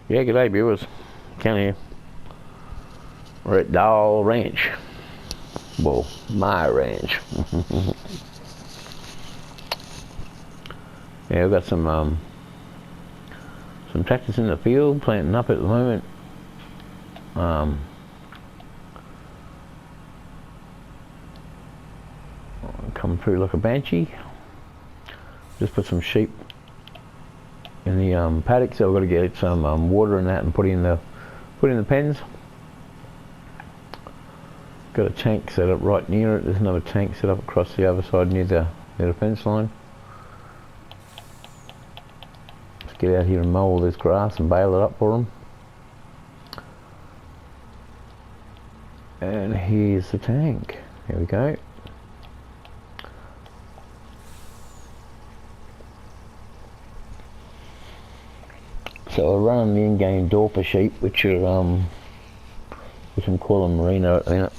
Yeah, g'day viewers. Ken here. We're at Dahl Ranch. Well, my ranch. Yeah, we've got some tractors in the field planting up at the moment. Coming through like a banshee. Just put some sheep in the paddock, so we've got to get some water in that and put in the pens. Got a tank set up right near it. There's another tank set up across the other side near the fence line. Let's get out here and mow all this grass and bale it up for them. And here's the tank. Here we go. So we're running the in-game Dorper sheep, which are which I'm calling merino at the minute.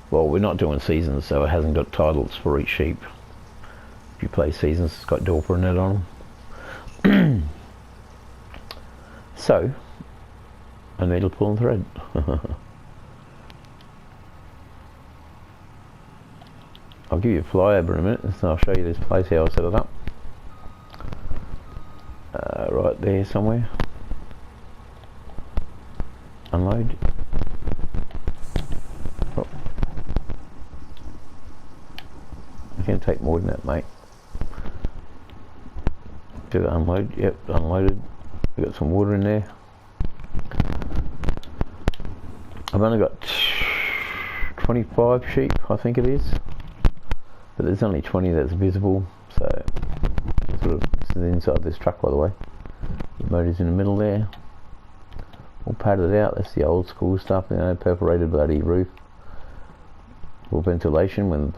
Well, we're not doing seasons, so it hasn't got titles for each sheep. If you play seasons, it's got Dorper in it on them. So, a needle, pull and thread. I'll give you a flyover in a minute, and I'll show you this place how I set it up. Right there somewhere. Unload. Oh. You can take more than that, mate. To unload. Yep, unloaded. We've got some water in there. I've only got 25 sheep, I think it is. But there's only 20 that's visible, so sort of, this is inside this truck, by the way. The motor's in the middle there, all padded out. That's the old school stuff, you know, perforated bloody roof for ventilation when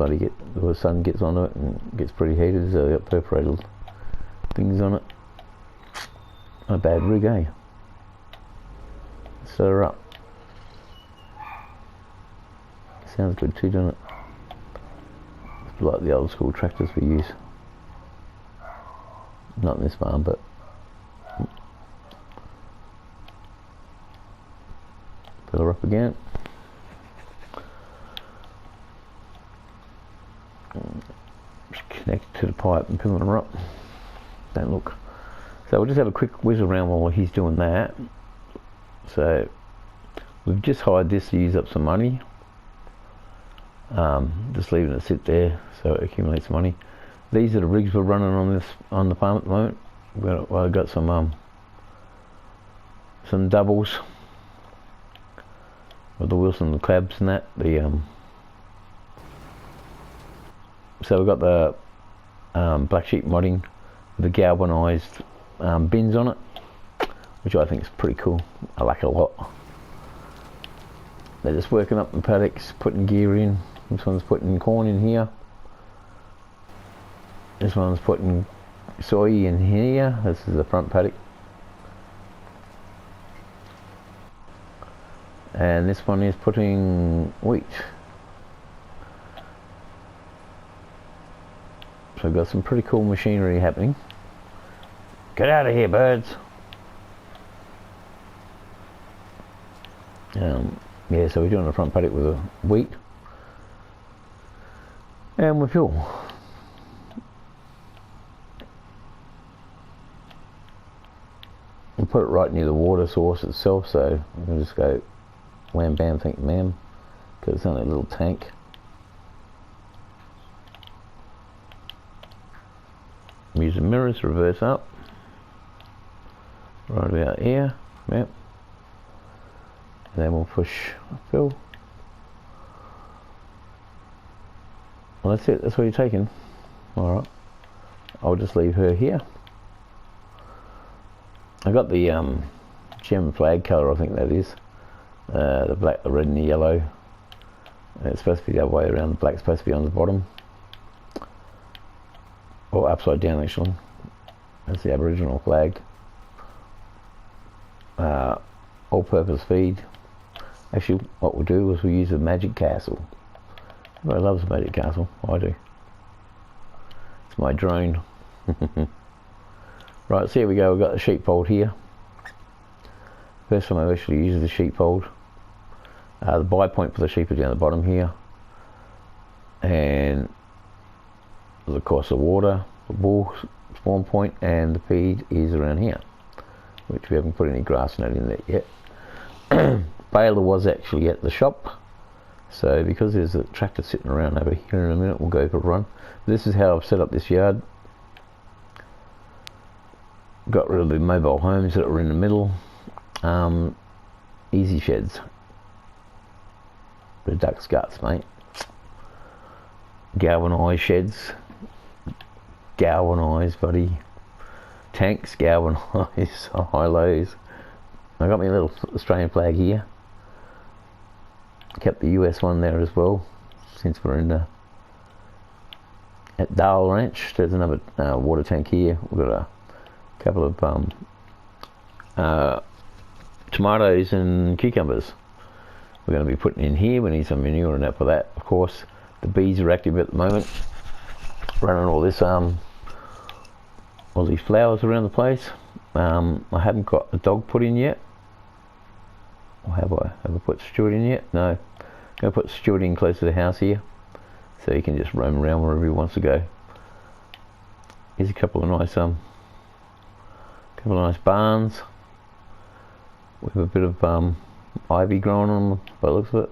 the sun gets onto it and gets pretty heated, so they got perforated things on it. Not a bad rig, eh? Set her up. Sounds good too, doesn't it? Like the old school tractors we use. Not in this farm, but fill her up again. Just connect to the pipe and filling her up. Don't look. So we'll just have a quick whiz around while he's doing that. So we've just hired this to use up some money. Just leaving it sit there so it accumulates money. These are the rigs we're running on the farm at the moment. I've got some doubles with the Wilson, the Clabs and that. So we've got the black sheep modding with the galvanised bins on it, which I think is pretty cool. I like it a lot. They're just working up the paddocks, putting gear in. This one's putting corn in here. This one's putting soy in here. This is the front paddock. And this one is putting wheat. So we've got some pretty cool machinery happening. Get out of here, birds. Yeah, so we're doing the front paddock with the wheat. And with fuel. We'll put it right near the water source itself, so we can just go wham bam thank ma'am, because it's only a little tank. I'm using mirrors to reverse up. Right about here. Yep. And then we'll push fill. Well, that's it. That's what you're taking. Alright. I'll just leave her here. I got the German flag colour, I think that is. The black, the red and the yellow. And it's supposed to be the other way around. The black's supposed to be on the bottom. Or upside down, actually. That's the Aboriginal flag. All-purpose feed. Actually, what we'll do is we'll use a magic castle. Everybody loves a magic castle. I do. my drone. Right, so here we go. We've got the sheepfold here. First time I've actually used the sheepfold. The buy point for the sheep is down the bottom here. And of course the water, the wool spawn point, and the feed is around here, which we haven't put any grass net in there yet. Baler was actually at the shop, so because there's a tractor sitting around over here, in a minute we'll go for a run. This is how I've set up this yard. Got rid of the mobile homes that were in the middle. Easy sheds. The duck's guts, mate. Galvanised sheds. Galvanised, buddy. Tanks, galvanised. High lows. I got my little Australian flag here. Kept the US one there as well, since we're in the at Dahl Ranch. There's another water tank here. We've got a couple of tomatoes and cucumbers we're going to be putting in here. We need some manure and that for that. Of course, the bees are active at the moment, running all this all these flowers around the place. I haven't got a dog put in yet. Or have I? Have I put Stuart in yet? No. I'm going to put Stuart in close to the house here, so he can just roam around wherever he wants to go. Here's a couple of nice barns with a bit of ivy growing on them by the looks of it.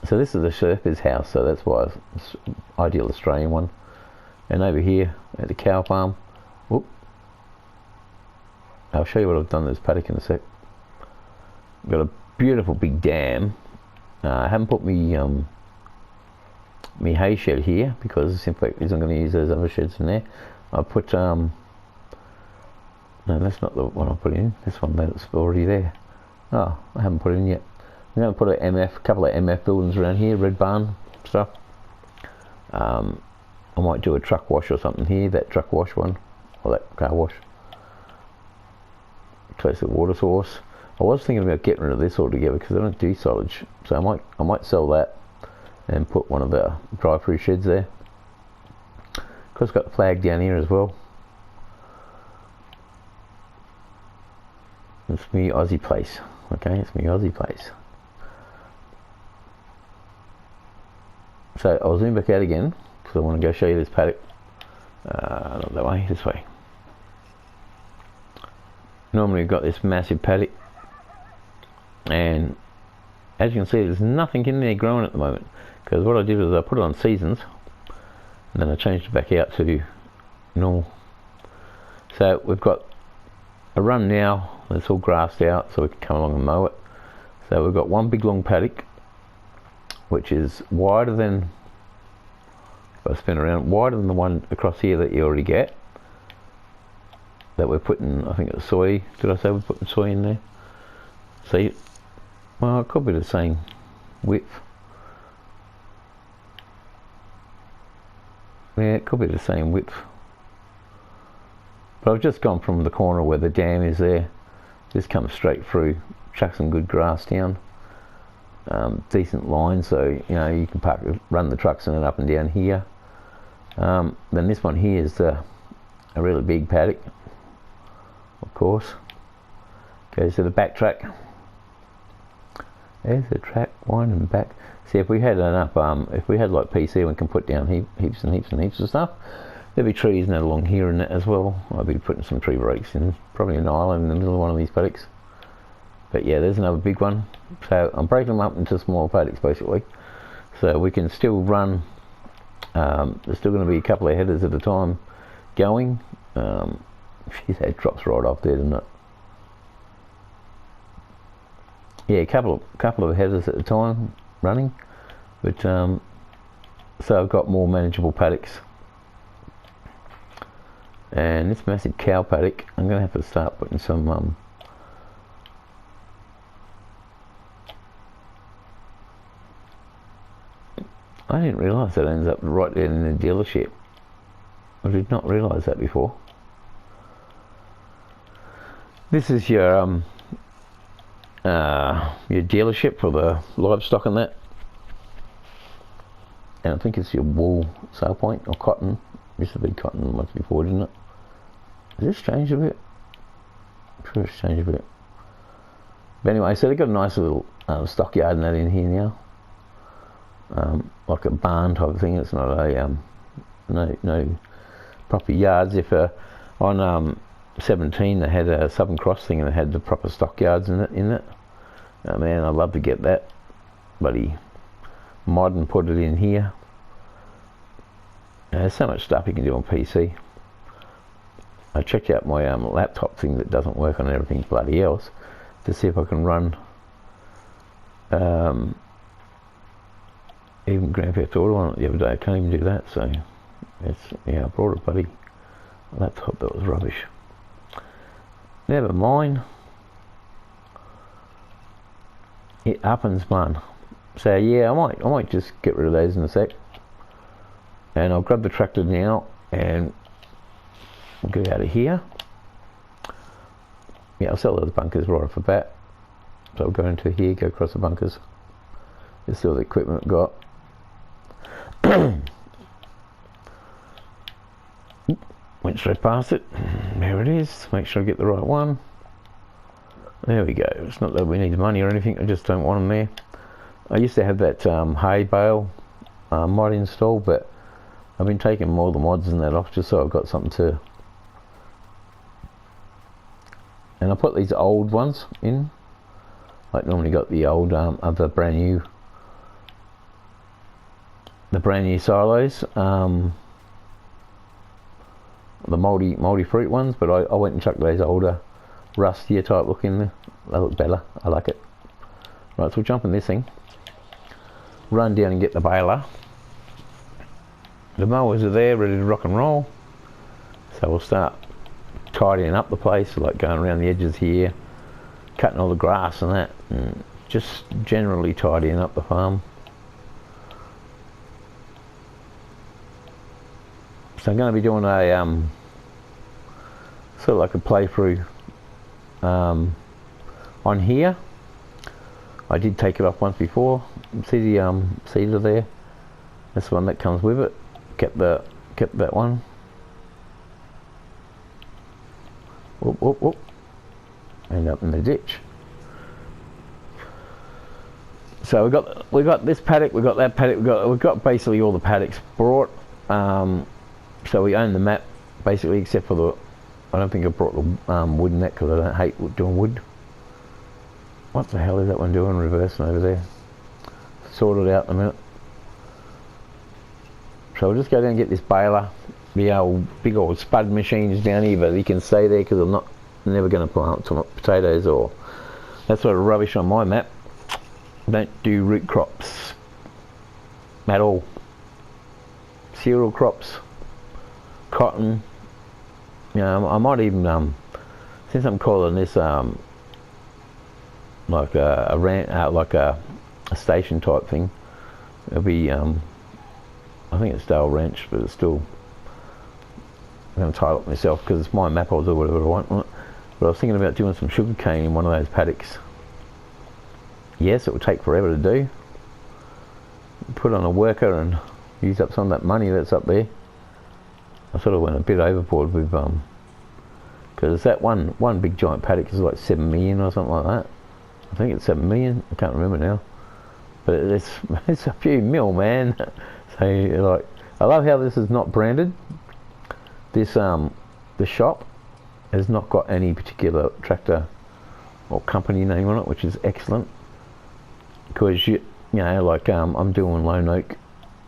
So this is the surfer's house, so that's why it's an ideal Australian one. And over here at the cow farm, whoop, I'll show you what I've done to this paddock in a sec. I've got a beautiful big dam. I haven't put me hay shed here because in fact isn't going to use those other sheds in there. I put no, that's not the one I put in. This one that's already there. Oh, I haven't put it in yet. I'm going to put a couple of MF buildings around here, red barn stuff. I might do a truck wash or something here, that truck wash one, or that car wash. Close to the water source. I was thinking about getting rid of this altogether because I don't do silage, so I might sell that and put one of the dry-fruit sheds there. Of course, got the flag down here as well. It's me Aussie place. Okay, it's me Aussie place. So I'll zoom back out again because I want to go show you this paddock. Not that way, this way. Normally we've got this massive paddock, and as you can see there's nothing in there growing at the moment because what I did was I put it on seasons and then I changed it back out to normal. So we've got a run now that's all grassed out so we can come along and mow it. So we've got one big long paddock which is wider than, if I spin around, wider than the one across here that you already get, that we're putting, I think it's soy. Did I say we're putting soy in there? See, well, it could be the same width. Yeah, it could be the same width. But I've just gone from the corner where the dam is there, just come straight through, chuck some good grass down, decent line, so you know you can run the trucks in and up and down here. Then this one here is a really big paddock, of course. Goes to the back track. There's the track winding back. See, if we had enough, if we had like PC, we can put down heaps and heaps and heaps of stuff. There'd be trees and that along here and that as well. I'll be putting some tree breaks in, probably an island in the middle of one of these paddocks. But yeah, there's another big one. So I'm breaking them up into small paddocks basically, so we can still run. There's still going to be a couple of headers at a time going. Geez, that drops right off there, doesn't it? Yeah, a couple of headers at a time running, but so I've got more manageable paddocks. And this massive cow paddock, I'm going to have to start putting some I didn't realise that ends up right there in the dealership. I did not realise that before. This is your dealership for the livestock and that. And I think it's your wool sale point or cotton. Used to be cotton once before, didn't it? Has this changed a bit? I'm sure it's changed a bit. But anyway, so they've got a nice little stockyard and that in here now. Like a barn type of thing. It's not a no proper yards. If on 17 they had a Southern Cross thing and they had the proper stockyards in it. Oh man, I'd love to get that bloody mod and put it in here. There's so much stuff you can do on PC. I checked out my laptop thing that doesn't work on everything bloody else to see if I can run even Grand Theft Auto on it the other day. I can't even do that, so it's, yeah, I brought a bloody laptop that was rubbish. Never mind. It happens, man. So yeah, I might just get rid of those in a sec. And I'll grab the tractor now and we'll get out of here. Yeah, I'll sell those bunkers right off the bat. So I'll go into here, go across the bunkers. This is all the equipment I've got. Went straight past it. There it is. Make sure I get the right one. There we go. It's not that we need money or anything. I just don't want them there. I used to have that hay bale mod installed, but I've been taking all the mods and that off just so I've got something to. And I put these old ones in. Like normally got the old other brand new silos. The multi fruit ones, but I went and chucked those older rustier type looking. They look better. I like it. Right, so we'll jump in this thing, run down and get the baler. The mowers are there ready to rock and roll, so we'll start tidying up the place, like going around the edges here, cutting all the grass and that, and just generally tidying up the farm. So I'm going to be doing a sort of like a playthrough on here. I did take it off once before. See the cedar there? That's the one that comes with it. Kept that one. Whoop, whoop, whoop. End up in the ditch. So we got this paddock, we got that paddock, we've got basically all the paddocks brought. So we own the map basically, except for the. I don't think I brought the wood in that because I don't hate doing wood. What the hell is that one doing reversing over there? Sort it out in a minute. So we'll just go down and get this baler. The old big old spud machines down here, but you can stay there because I'm never going to plant some potatoes or that sort of rubbish on my map. Don't do root crops at all. Cereal crops, cotton. You know, I might even since I'm calling this like a station type thing, it'll be I think it's Dahl Ranch, but it's still, I'm going to title it myself because it's my map. I'll do whatever I want on it. But I was thinking about doing some sugar cane in one of those paddocks. Yes, it would take forever to do. Put on a worker and use up some of that money that's up there. I sort of went a bit overboard with because that one big giant paddock is like 7 million or something like that. I think it's 7 million. I can't remember now, but it's a few mil, man. So like, I love how this is not branded. This the shop has not got any particular tractor or company name on it, which is excellent. Because you know, like I'm doing Lone Oak,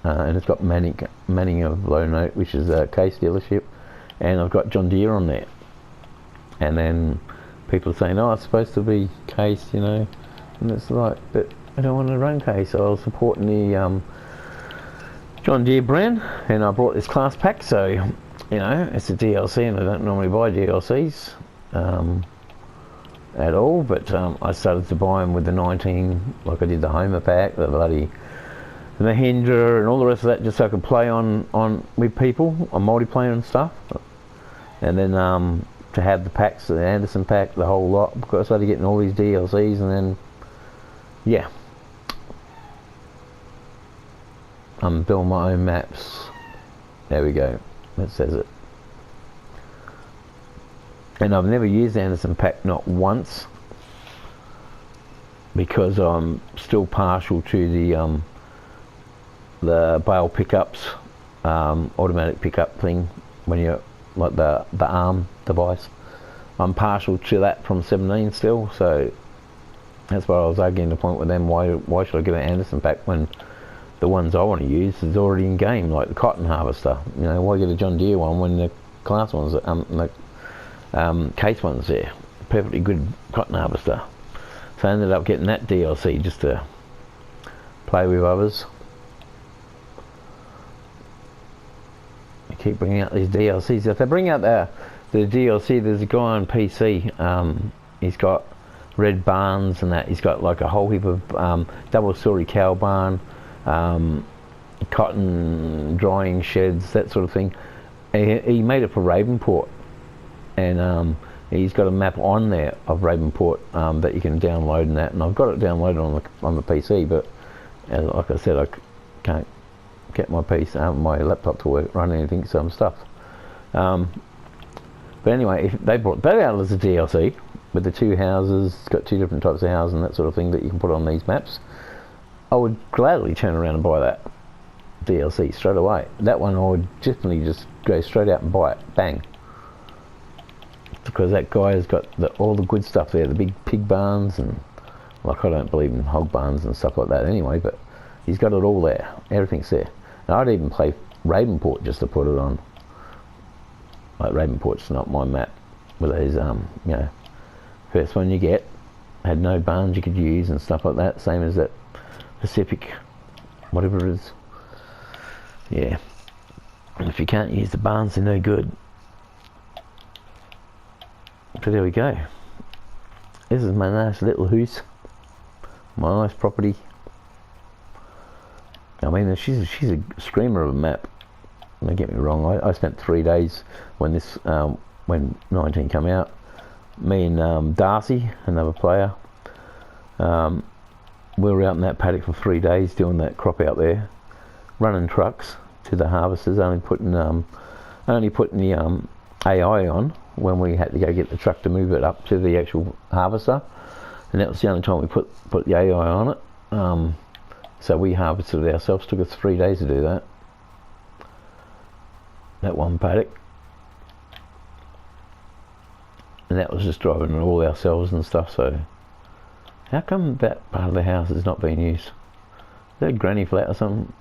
and it's got Manning of Lone Oak, which is a Case dealership, and I've got John Deere on there. And then people are saying, "Oh, it's supposed to be Case," you know, and it's like, but I don't want to run Case. So I was supporting the John Deere brand, and I brought this class pack. So you know, it's a DLC, and I don't normally buy DLCs at all, but I started to buy them with the 19, like I did the Homer pack, the bloody Mahindra and all the rest of that, just so I could play on with people on multiplayer and stuff. And then to have the packs, the Anderson pack, the whole lot, because I started getting all these DLCs, and then yeah, I'm building my own maps. There we go. that says it. And I've never used Anderson .Paak, not once, because I'm still partial to the dahl pickups, automatic pickup thing when you're like the arm device. I'm partial to that from 17 still, so that's why I was arguing the point with them. Why should I get an Anderson .Paak when the ones I want to use is already in game, like the cotton harvester? You know, why get a John Deere one when the class ones, the case ones there, perfectly good cotton harvester. So I ended up getting that DLC just to play with others. I keep bringing out these DLCs. If they bring out the DLC, there's a guy on PC. He's got red barns and that. He's got like a whole heap of double-story cow barn, cotton drying sheds, that sort of thing. He made it for Ravenport, and he's got a map on there of Ravenport that you can download and that. And I've got it downloaded on the PC, but like I said, I can't get my PC, my laptop to work, run anything, so I'm stuffed. But anyway, if they brought that out as a DLC with the two houses, it's got two different types of houses and that sort of thing that you can put on these maps, I would gladly turn around and buy that DLC straight away. That one I would definitely just go straight out and buy it, bang. Because that guy has got all the good stuff there, the big pig barns, and like, I don't believe in hog barns and stuff like that anyway, but he's got it all there, everything's there. And I'd even play Ravenport just to put it on. Like, Ravenport's not my map with those, you know, first one you get, had no barns you could use and stuff like that, same as that Pacific, whatever it is. Yeah. And if you can't use the barns, they're no good. So there we go. This is my nice little house, my nice property. I mean, she's a screamer of a map. Don't get me wrong. I spent 3 days when this when 19 came out. Me and Darcy, another player, we were out in that paddock for 3 days doing that crop out there, running trucks to the harvesters, only putting the AI on when we had to go get the truck to move it up to the actual harvester, and that was the only time we put the AI on it. So we harvested it ourselves. Took us 3 days to do that. That one paddock, and that was just driving it all ourselves and stuff. So how come that part of the house is not being used? Is that a granny flat or something?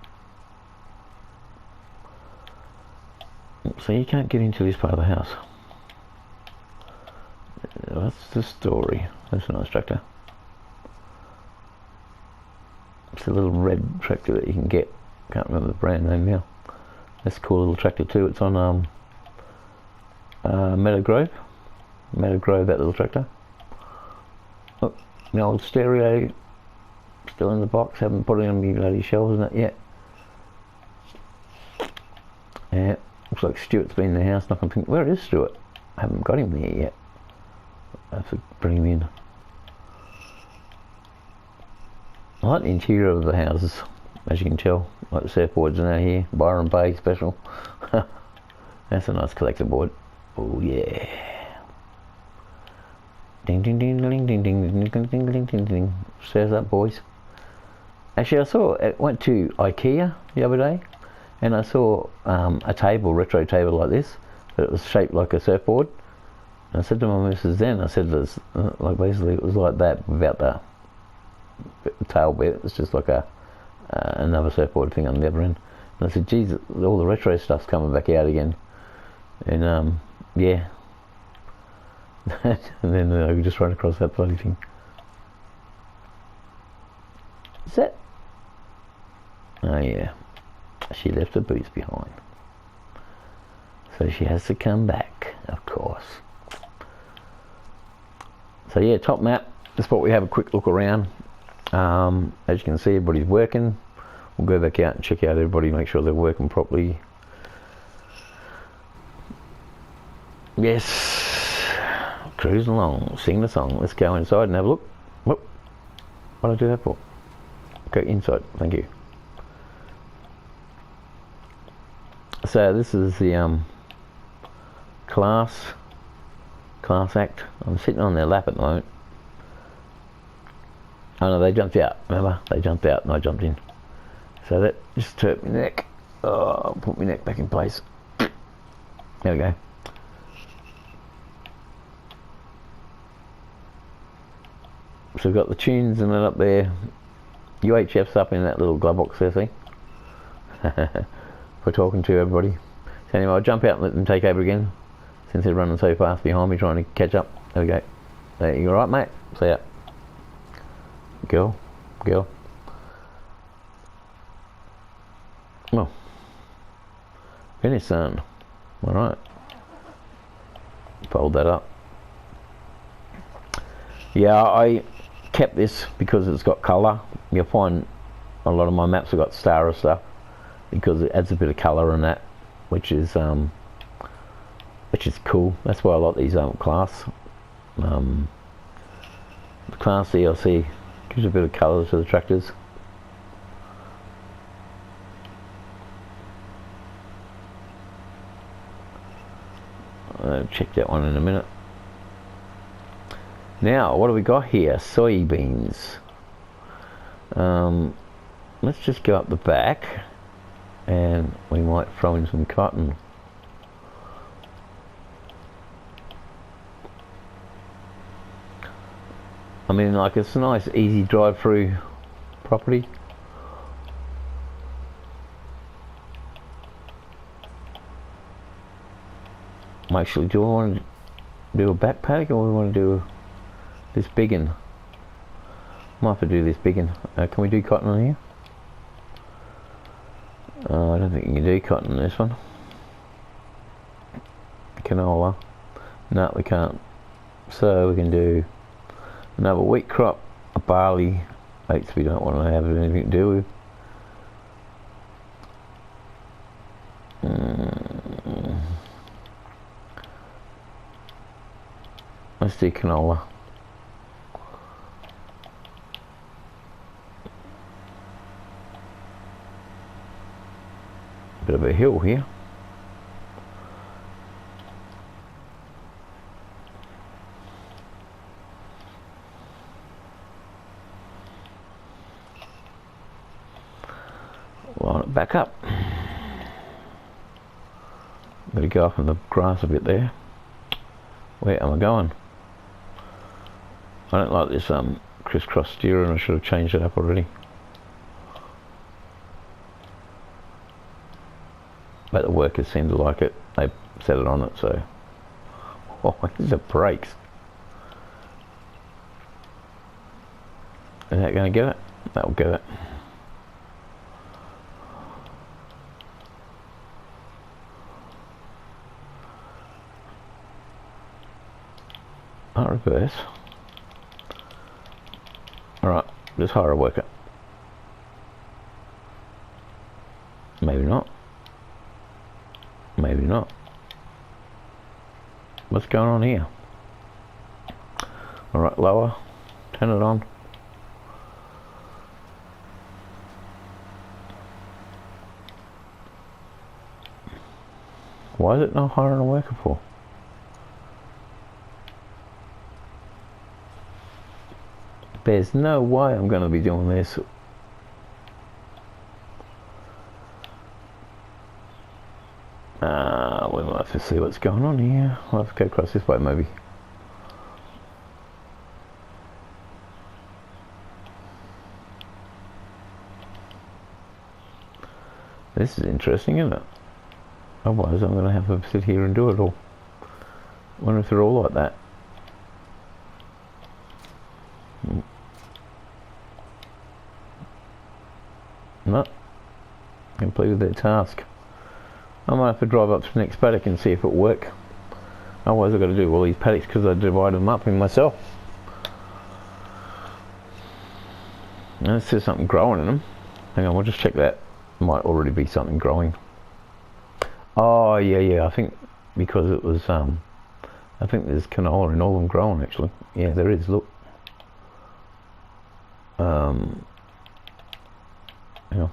So you can't get into this part of the house. That's the story. That's a nice tractor. It's a little red tractor that you can get. Can't remember the brand name now. That's a cool little tractor too. It's on Meadow Grove. Meadow Grove, that little tractor. Oh, the old stereo still in the box. Haven't put it on my bloody shelves and that yet. Yeah, looks like Stuart's been in the house. Not thinking, where is Stuart? I haven't got him there yet. I have to bring him in. I like the interior of the houses, as you can tell. Like the surfboards are now here. Byron Bay special. That's a nice collector board. Oh yeah. Ding ding ding ding ding ding ding ding ding ding ding ding. Says that, boys. Actually, I went to IKEA the other day, and I saw a table, retro table like this, but it was shaped like a surfboard. And I said to my missus then, I said, like, basically it was like that without the tail bit. It's just like another surfboard thing on the other end. And I said, geez, all the retro stuff's coming back out again. And yeah. And then I just run across that bloody thing. Is that? Oh yeah. She left her boots behind. So she has to come back, of course. So yeah, top map. That's what we have a quick look around. As you can see, everybody's working. We'll go back out and check out everybody, make sure they're working properly. Yes, cruising along, sing the song. Let's go inside and have a look. Whoop. What did I do that for? Go inside, thank you. So this is the class act. I'm sitting on their lap at the moment. Oh no, they jumped out. Remember? They jumped out and I jumped in. So that just hurt my neck. Oh, put my neck back in place. There we go. So we've got the tunes and that up there. UHF's up in that little glove box there, see? For talking to everybody. So anyway, I'll jump out and let them take over again, since they're running so fast behind me trying to catch up. There we go. There, you alright, mate? See ya. Girl. Oh. Finish, son. Alright. Fold that up. Yeah, I kept this because it's got colour. You'll find a lot of my maps have got star stuff because it adds a bit of colour in that, which is cool. That's why I like these class. The class DLC gives a bit of colour to the tractors. I'll check that one in a minute. Now, what do we got here? Soybeans. Let's just go up the back and we might throw in some cotton. I mean, like, it's a nice easy drive through property. Actually, do I want to do a back paddock or we want to do this big one? Might have to do this big one. Can we do cotton on here? I don't think you can do cotton on this one. Canola. No, we can't. So we can do another wheat crop, a barley. Oats we don't want to have anything to do with. Let's do canola. Bit of a hill here. Line it back up. Got to go up in the grass a bit there. Where am I going? I don't like this crisscross steering. I should have changed it up already. But the workers seem to like it. They set it on it, so. Oh, the brakes. Is that going to get it? That'll get it. Not reverse. Alright, just hire a worker. Maybe not. Maybe not. What's going on here? Alright, lower. Turn it on. Why is it not hiring a worker for? There's no way I'm going to be doing this. We might have to see what's going on here. I'll have to go across this way maybe. This is interesting, isn't it? Otherwise I'm going to have to sit here and do it all. I wonder if they're all like that. No. Completed their task. I might have to drive up to the next paddock and see if it'll work. Otherwise I've got to do all these paddocks because I divide them up in myself. Now let's see something growing in them. Hang on, we'll just check that. Might already be something growing. Oh yeah, I think because it was I think there's canola in all of them growing actually. Yeah, there is, look. Hang on.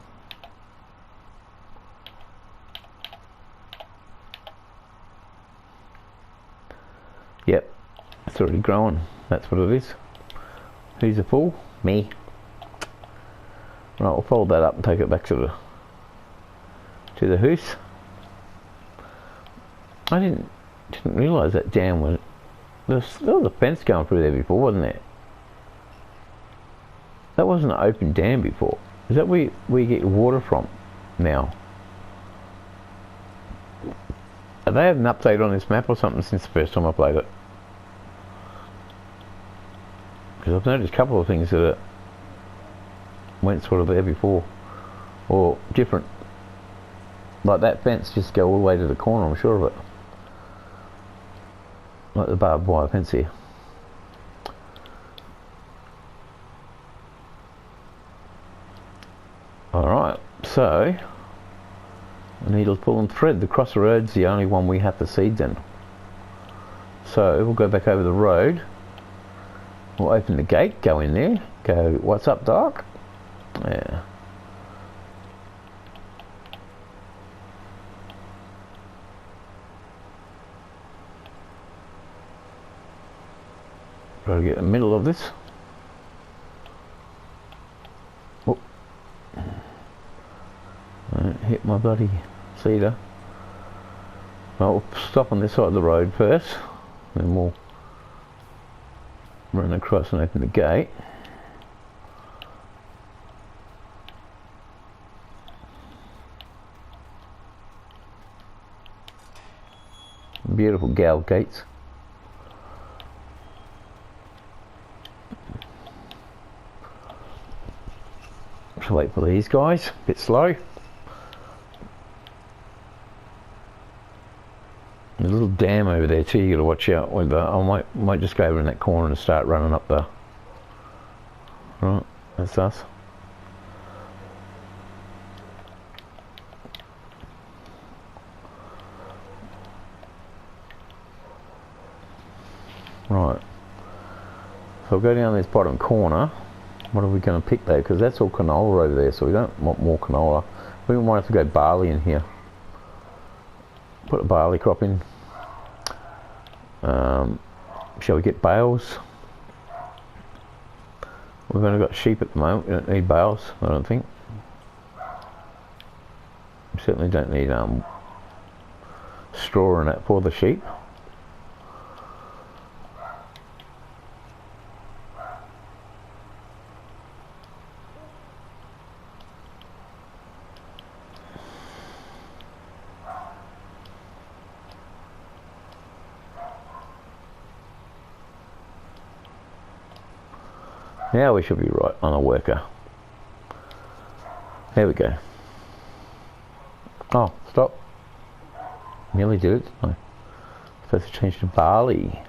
It's already growing. That's what it is. Who's a fool? Me. Right, we'll fold that up and take it back to the house. I didn't realise that dam was... There was a fence going through there before, wasn't there? That wasn't an open dam before. Is that where you get your water from now? Have they had an update on this map or something since the first time I played it? Because I've noticed a couple of things that went sort of there before. Or different. Like that fence just go all the way to the corner, I'm sure of it. Like the barbed wire fence here. Alright, so needle pull and thread. The cross road's the only one we have to seed then. So we'll go back over the road. We'll open the gate, go in there, go, what's up, Doc? Yeah. Gotta get in the middle of this. Oh. Hit my bloody cedar. Well, we'll stop on this side of the road first, then we'll run across and open the gate. Beautiful gal gates. Just wait for these guys, a bit slow. There's a little dam over there too, you gotta watch out with. I might just go over in that corner and start running up the... Right, that's us. Right, so we'll go down this bottom corner. What are we going to pick though? Because that's all canola over there, so we don't want more canola. We might have to go barley in here. Put a barley crop in. Shall we get bales? We've only got sheep at the moment. We don't need bales, I don't think. We certainly don't need straw in that for the sheep. Now we should be right on a worker. There we go. Oh, stop. Nearly did it, didn't I? Supposed to change to barley.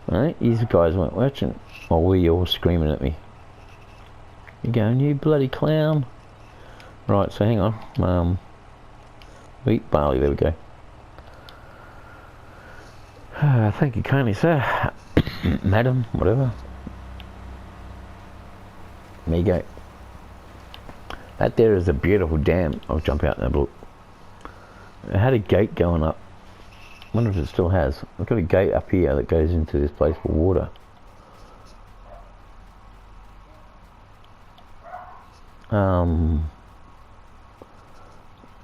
Alright, these guys weren't watching. Or were you all screaming at me? You're going, you bloody clown. Right, so hang on. Wheat, barley, there we go. Thank you kindly, sir. Madam, whatever. There you go. That there is a beautiful dam. I'll jump out and have a look. It had a gate going up. I wonder if it still has. I've got a gate up here that goes into this place for water.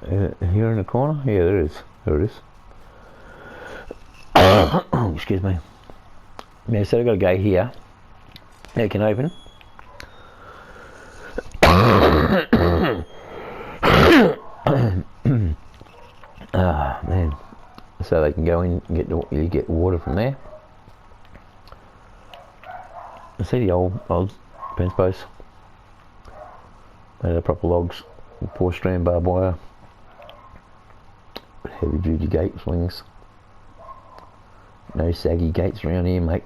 Here in the corner? Yeah, there is. There it is. Excuse me. Yeah, so I've got a gate here. Now you can open. Ah, man. So they can go in and get water from there. I see the old fence posts. They're proper logs, 4-strand barbed wire, heavy duty gate swings. No saggy gates around here, mate.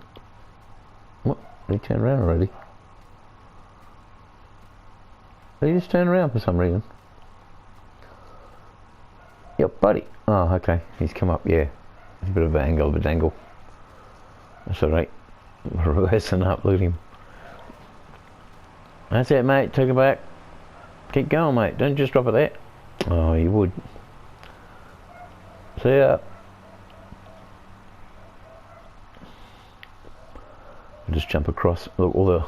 What? They turned around already. They just turned around for some reason. Yep, buddy. Oh, okay. He's come up, yeah. It's a bit of an angle, of a dangle. That's alright. Reversing up, look at him. That's it, mate. Take it back. Keep going, mate. Don't just drop it there. Oh, you would. See ya. I'll just jump across. Look, all the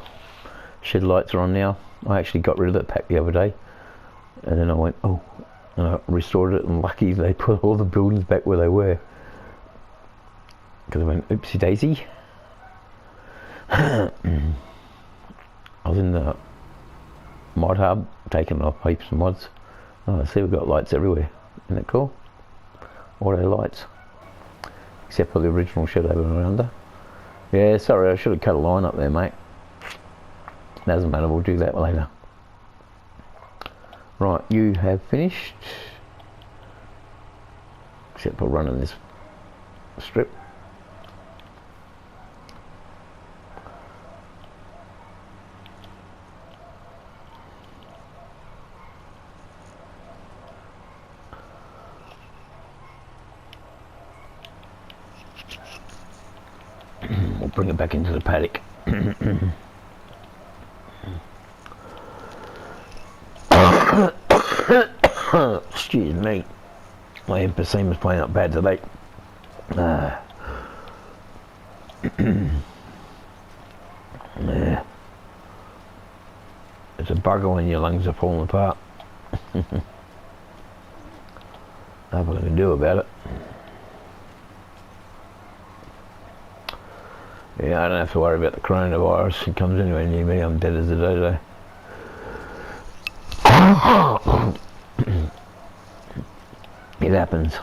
shed lights are on now. I actually got rid of that pack the other day, and then I went, oh, and I restored it, and lucky they put all the buildings back where they were, because I went, oopsie daisy. I was in the mod hub taking off heaps of mods. Oh, I see we've got lights everywhere. Isn't that cool? Auto lights, except for the original shed over and under. Yeah, sorry, I should have cut a line up there, mate. Doesn't matter, we'll do that later. Right, you have finished. Except for running this strip. We'll bring it back into the paddock. Excuse me, my emphysema's playing up bad today. Yeah. It's a bugger when your lungs are falling apart. Nothing I can do about it. Yeah, I don't have to worry about the coronavirus. It comes anywhere near me, I'm dead as a dodo. It happens.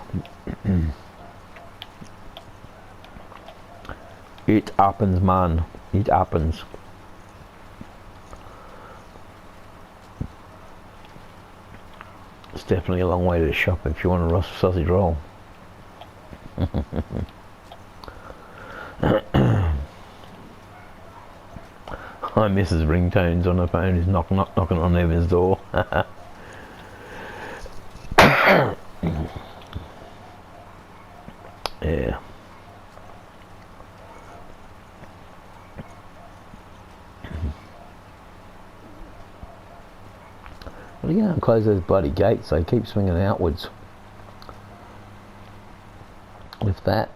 It happens, man. It happens. It's definitely a long way to the shop if you want a roast sausage roll. My missus' ringtones on her phone is knocking on Evan's door. Yeah. Well, you can't close those bloody gates, they keep swinging outwards. With that,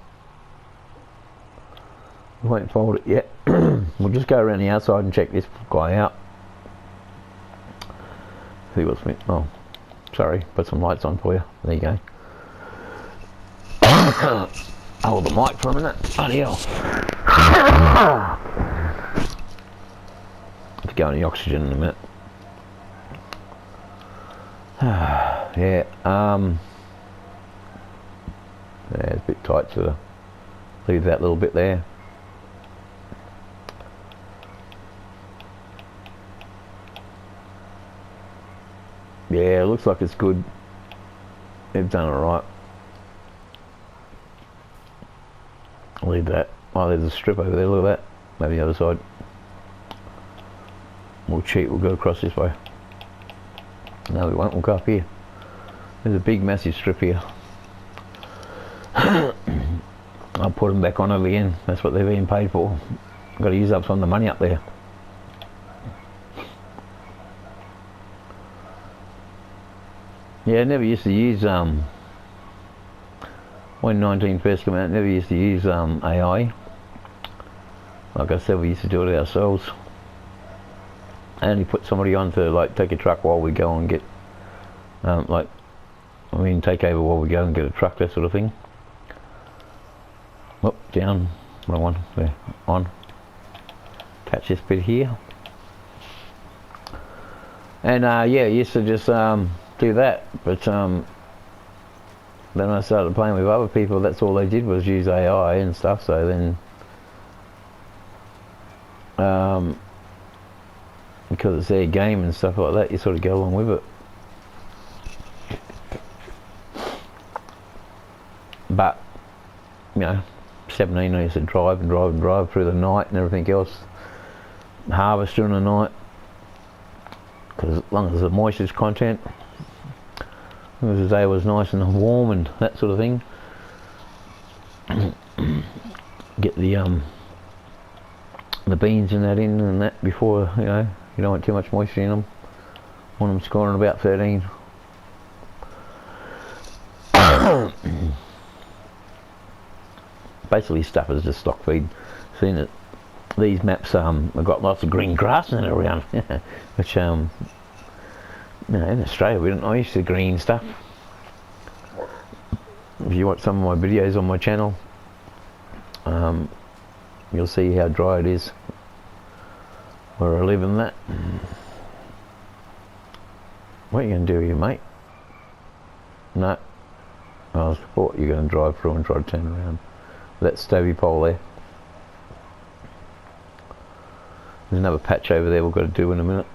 we won't fold it yet. We'll just go around the outside and check this guy out. See what's me. Oh, sorry, put some lights on for you. There you go. Hold the mic for a minute. Bloody hell. Have to go on the oxygen in a minute. Yeah, yeah, it's a bit tight, so leave that little bit there. Yeah, it looks like it's good. They've done it right. I'll leave that. Oh, there's a strip over there, look at that. Maybe the other side. We'll cheat, we'll go across this way. No, we won't, we'll go up here. There's a big, massive strip here. I'll put them back on over again. That's what they're being paid for. I've got to use up some of the money up there. Yeah, I never used to use, when 19 first came out, never used to use AI. Like I said, we used to do it ourselves. I only put somebody on to like take a truck while we go and get, take over while we go and get a truck, that sort of thing. Oh, down, wrong one, there, on. Catch this bit here. And yeah, I used to just do that, but then I started playing with other people. That's all they did was use AI and stuff. So then, because it's their game and stuff like that, you sort of go along with it. But you know, 17, I used to drive and drive and drive through the night and everything else. Harvest during the night, because as long as the moisture content, as long as the day was nice and warm and that sort of thing. Get the beans and that in and that before, you know, you don't want too much moisture in them. Want them scoring about 13. Basically stuff is just stock feed. Seen it these maps have got lots of green grass in it around, which you know, in Australia we don't know used to green stuff. If you watch some of my videos on my channel, you'll see how dry it is where I live in that. What are you going to do here, mate? No. I thought you were going to drive through and try to turn around. That stovey pole there. There's another patch over there we've got to do in a minute.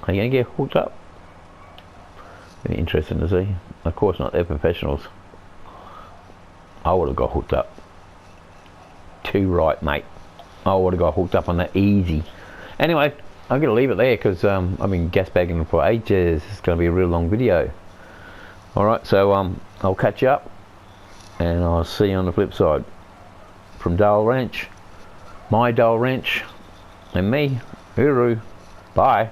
Are you going to get hooked up? Very interesting to see. Of course not, they're professionals. I would have got hooked up. Too right, mate. I would have got hooked up on that easy. Anyway, I'm going to leave it there because I've been gas bagging for ages. It's going to be a real long video. Alright, so I'll catch you up and I'll see you on the flip side. From Dahl Ranch, my Dahl Ranch, and me, Uru. Bye.